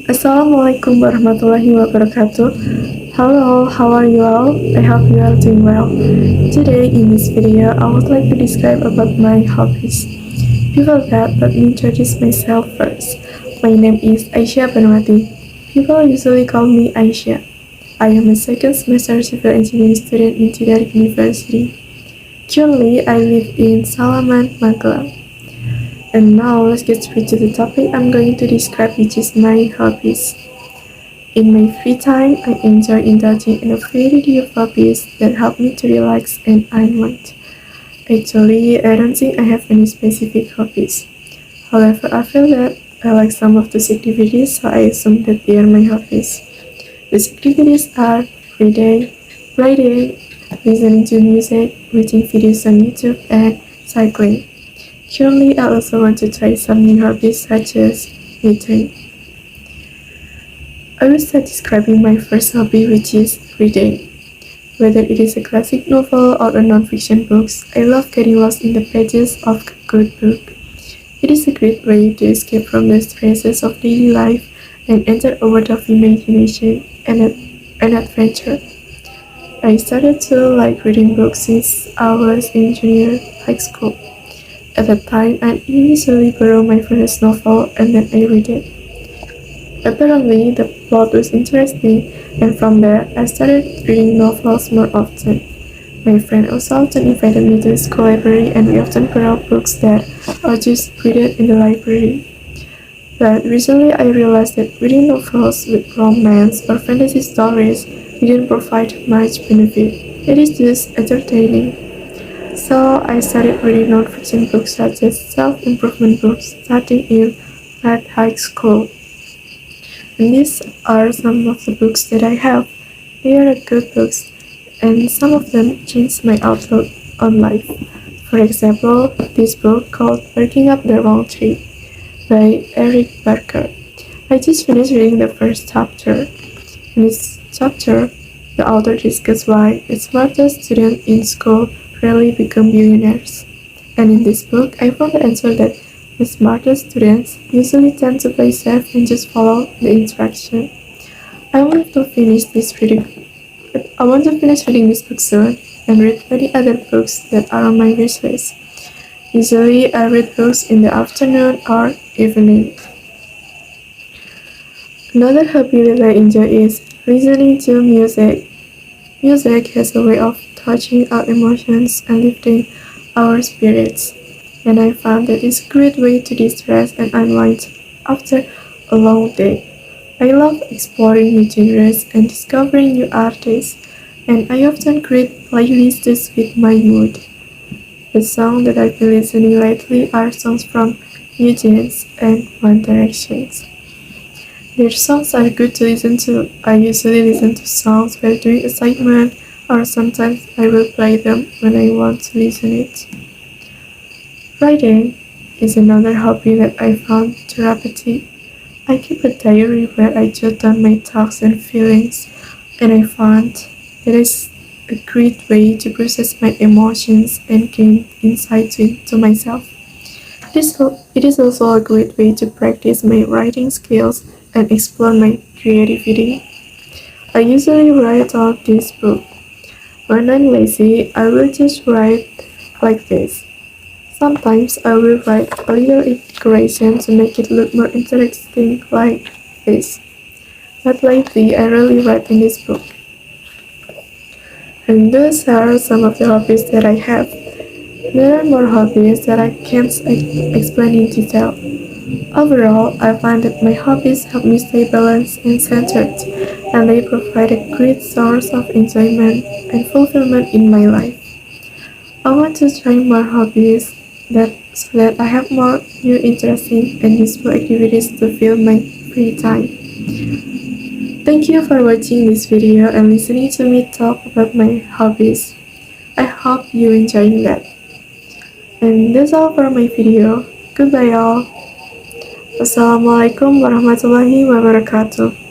Assalamualaikum warahmatullahi wabarakatuh. Hello, how are you all? I hope you are doing well. Today in this video, I would like to describe about my hobbies. Before that, let me introduce myself first. My name is Aisya Bhanuwati. People usually call me Aisya. I am a second semester civil engineering student in Tidar University. Currently, I live in Salaman, Magelang. And now let's get straight to the topic I'm going to describe, which is my hobbies. In my free time, I enjoy indulging in a variety of hobbies that help me to relax and unwind. Actually, I don't think I have any specific hobbies. However, I feel that I like some of those activities, so I assume that they are my hobbies. These activities are reading, writing, listening to music, watching videos on YouTube, and cycling. Currently, I also want to try some new hobbies such as Midterm. I will start describing my first hobby, which is reading. Whether it is a classic novel or a non-fiction book, I love getting lost in the pages of a good book. It is a great way to escape from the stresses of daily life and enter a world of imagination and adventure. I started to like reading books since I was in junior high school. At that time, I initially borrowed my friend's novel and then I read it. Apparently, the plot was interesting, and from there, I started reading novels more often. My friend also often invited me to the school library, and we often borrow books that I just read it in the library. But recently, I realized that reading novels with romance or fantasy stories didn't provide much benefit. It is just entertaining. So I started reading non-fiction books such as self-improvement books starting in late high school. And these are some of the books that I have. They are good books, and some of them changed my outlook on life. For example, this book called Barking Up the Wrong Tree by Eric Barker. I just finished reading the first chapter. In this chapter, the author discusses why the smartest students in school rarely become billionaires. And in this book, I found the answer that the smartest students usually tend to play safe and just follow the instruction. I want to finish reading this book soon and read many other books that are on my wish list. Usually, I read books in the afternoon or evening. Another hobby that I enjoy is listening to music. Music has a way of touching our emotions and lifting our spirits, and I found that it's a great way to distress and unwind after a long day. I love exploring new genres and discovering new artists, and I often create playlists to fit my mood. The songs that I've been listening lately are songs from New Jeans and One Direction. Their songs are good to listen to. I usually listen to songs while doing assignment, or sometimes I will play them when I want to listen it. Writing is another hobby that I found therapeutic. I keep a diary where I jot down my thoughts and feelings, and I found that it's a great way to process my emotions and gain insight into myself. It is also a great way to practice my writing skills and explore my creativity. I usually write out this book. When I'm lazy, I will just write like this. Sometimes I will write a little decoration to make it look more interesting like this. But lately, I rarely write in this book. And those are some of the hobbies that I have. There are more hobbies that I can't explain in detail. Overall, I find that my hobbies help me stay balanced and centered, and they provide a great source of enjoyment and fulfillment in my life. I want to try more hobbies so that I have more new interesting and useful activities to fill my free time. Thank you for watching this video and listening to me talk about my hobbies. I hope you enjoyed that. And that's all for my video. Goodbye all. Wassalamualaikum warahmatullahi wabarakatuh.